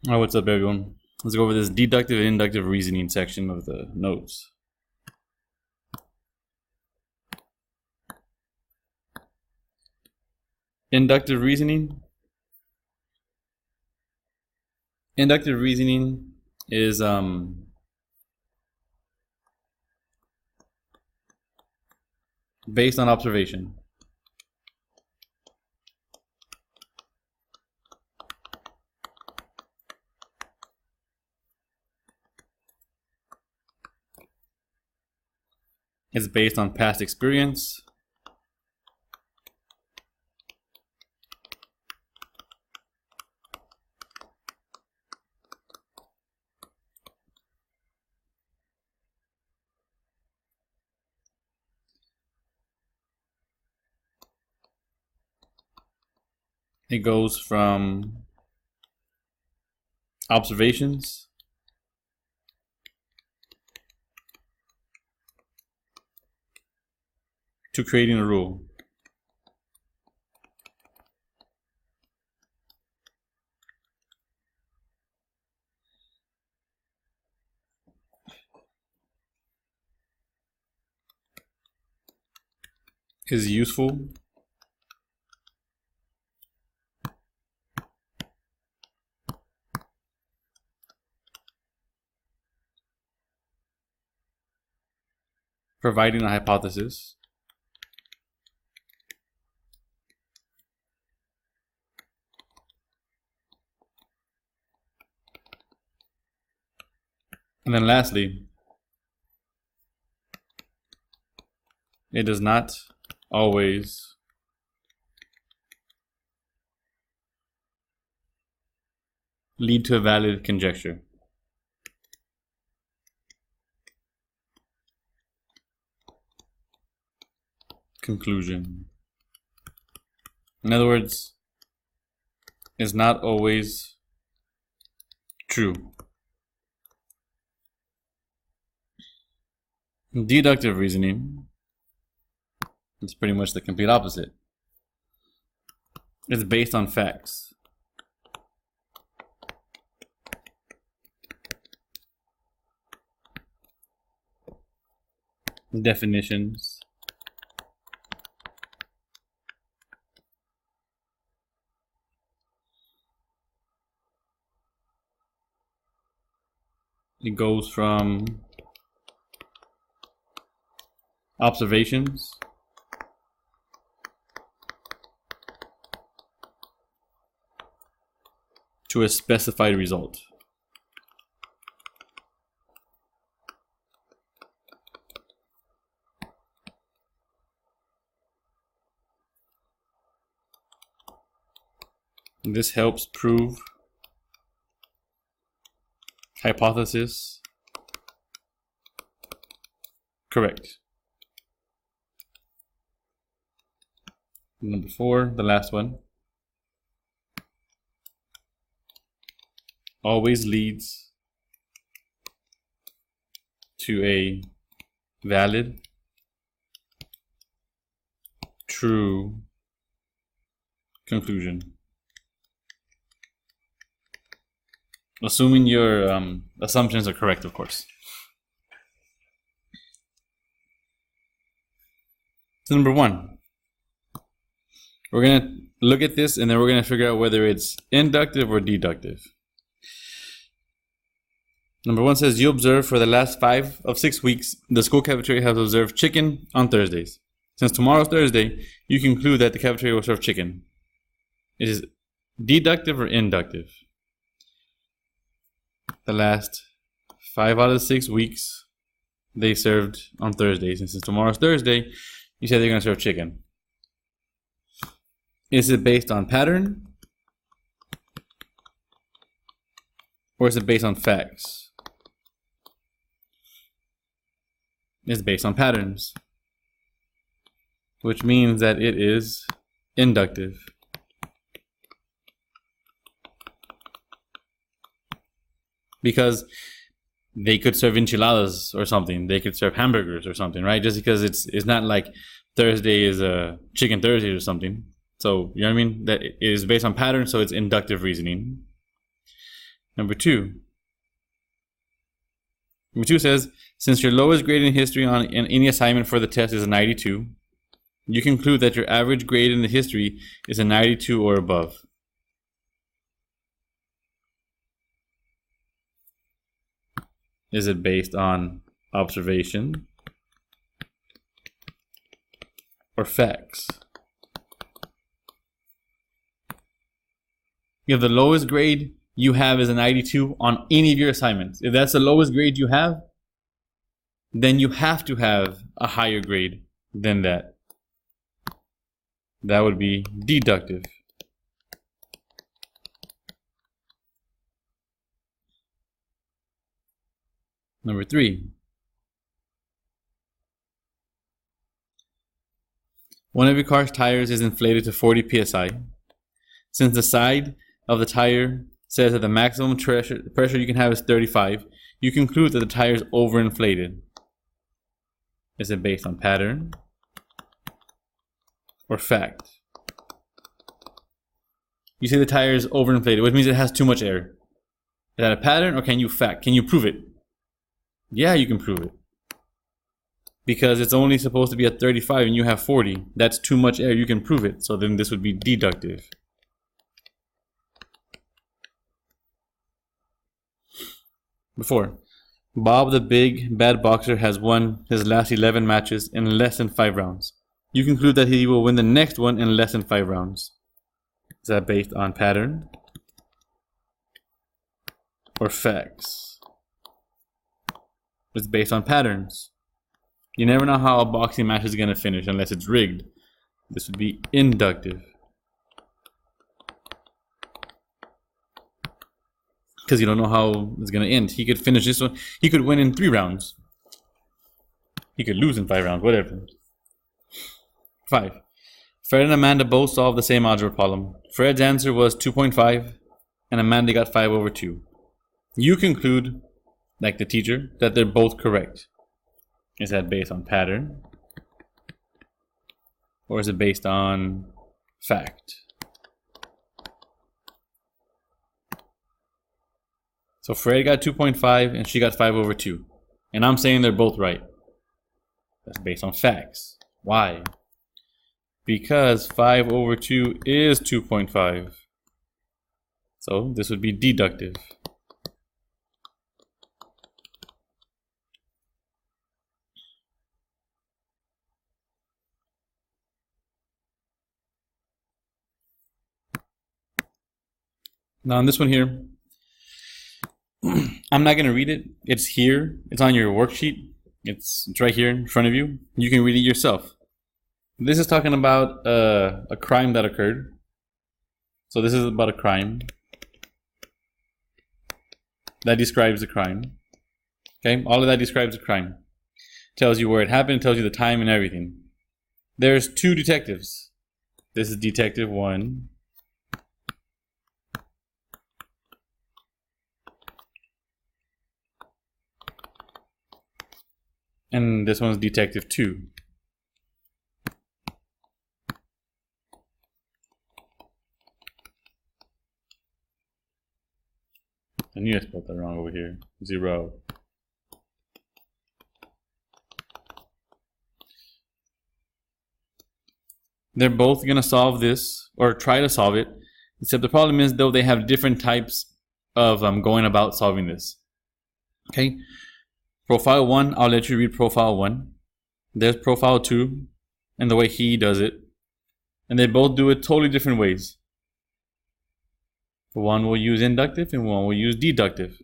Oh, what's up, everyone? Let's go over this deductive and inductive reasoning section of the notes. Inductive reasoning. Inductive reasoning is based on observation. It's based on past experience. It goes from observations to creating a rule. Is useful providing a hypothesis. And then lastly, it does not always lead to a valid conjecture. Conclusion. In other words, it's not always true. Deductive reasoning is pretty much the complete opposite. It's based on facts. Definitions. It goes from observations to a specified result. And this helps prove hypothesis correct. Number 4, the last one, always leads to a valid, true conclusion. Assuming your assumptions are correct, of course. So number 1, we're going to look at this and then we're going to figure out whether it's inductive or deductive. Number 1 says, you observe for the last 5 of 6 weeks, the school cafeteria has observed chicken on Thursdays. Since tomorrow's Thursday, you conclude that the cafeteria will serve chicken. Is it deductive or inductive? The last 5 out of 6 weeks, they served on Thursdays. And since tomorrow's Thursday, you said they're going to serve chicken. Is it based on pattern? Or is it based on facts? It's based on patterns, which means that it is inductive. Because they could serve enchiladas or something. They could serve hamburgers or something, right? Just because it's not like Thursday is a chicken Thursday or something. So, you know what I mean? That is based on pattern, so it's inductive reasoning. Number two says, since your lowest grade in history on any assignment for the test is a 92, you conclude that your average grade in the history is a 92 or above. Is it based on observation or facts? If the lowest grade you have is a 92 on any of your assignments, if that's the lowest grade you have, then you have to have a higher grade than that. That would be deductive. Number 3. One of your car's tires is inflated to 40 psi. Since the side of the tire says that the maximum pressure you can have is 35, you conclude that the tire is overinflated. Is it based on pattern or fact? You say the tire is overinflated, which means it has too much air. Is that a pattern, or can you prove it? Yeah, you can prove it. Because it's only supposed to be at 35 and you have 40. That's too much air, you can prove it. So then this would be deductive. Before, Bob the big bad boxer has won his last 11 matches in less than 5 rounds. You conclude that he will win the next one in less than 5 rounds. Is that based on pattern or facts? It's based on patterns. You never know how a boxing match is going to finish unless it's rigged. This would be inductive. Because you don't know how it's going to end. He could finish this one. He could win in 3 rounds. He could lose in 5 rounds, whatever. 5. Fred and Amanda both solved the same algebra problem. Fred's answer was 2.5 and Amanda got 5/2. You conclude, like the teacher, that they're both correct. Is that based on pattern? Or is it based on fact? So Fred got 2.5 and she got 5/2. And I'm saying they're both right. That's based on facts. Why? Because 5/2 is 2.5. So this would be deductive. Now on this one here, I'm not going to read it. It's here. It's on your worksheet. It's right here in front of you. You can read it yourself. This is talking about a crime that occurred. So this is about a crime. That describes the crime. Okay, all of that describes the crime. Tells you where it happened, tells you the time and everything. There's 2 detectives. This is Detective 1. And this one's Detective 2. I knew I spelled that wrong over here. 0. They're both going to solve this, or try to solve it, except the problem is, though, they have different types of going about solving this. Okay? Profile 1, I'll let you read Profile 1. There's Profile 2, and the way he does it. And they both do it totally different ways. One will use inductive and one will use deductive.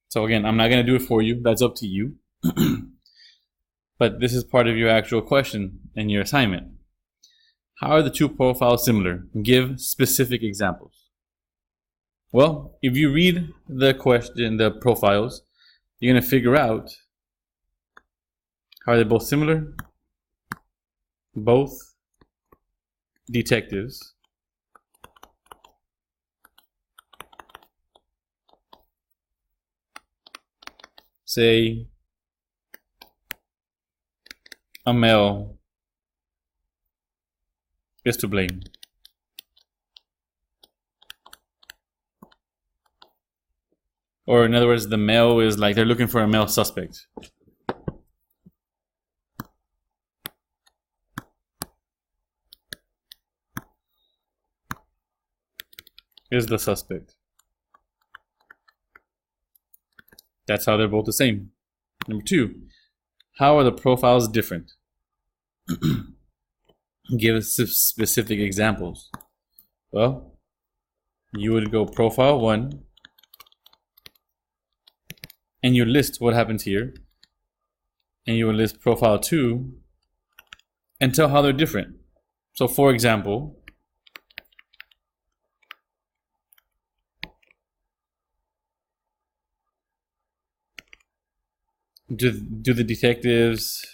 So again, I'm not going to do it for you. That's up to you. But this is part of your actual question and your assignment. How are the 2 profiles similar? Give specific examples. Well, if you read the question, the profiles, you're going to figure out, how are they both similar? Both detectives say a male is to blame. Or in other words, the male is like they're looking for a male suspect. Is the suspect. That's how they're both the same. Number 2, how are the profiles different? Give us specific examples. Well, you would go profile 1, and you list what happens here, and you would list profile 2, and tell how they're different. So, for example, do the detectives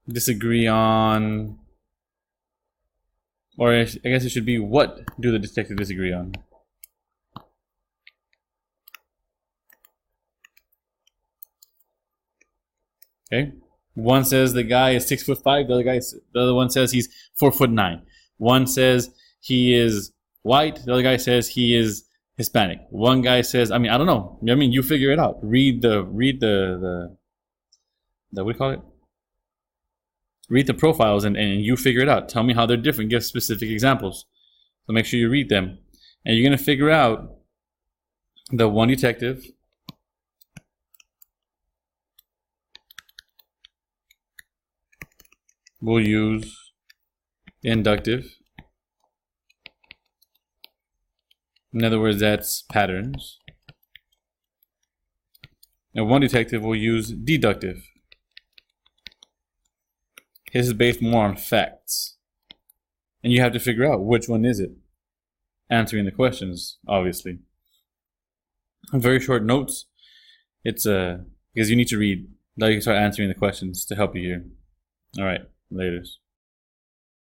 disagree on, or I guess it should be, what do the detectives disagree on? Okay, one says the guy is 6'5", the other one says he's 4'9". One says he is white, the other guy says he is Hispanic. One guy says, I don't know. You figure it out. Read the what do you call it? Read the profiles and you figure it out. Tell me how they're different. Give specific examples. So make sure you read them. And you're going to figure out the one detective will use inductive. In other words, that's patterns. And one detective will use deductive. His is based more on facts. And you have to figure out which one is it. Answering the questions, obviously. Very short notes. It's because you need to read. Now you can start answering the questions to help you here. All right, laters.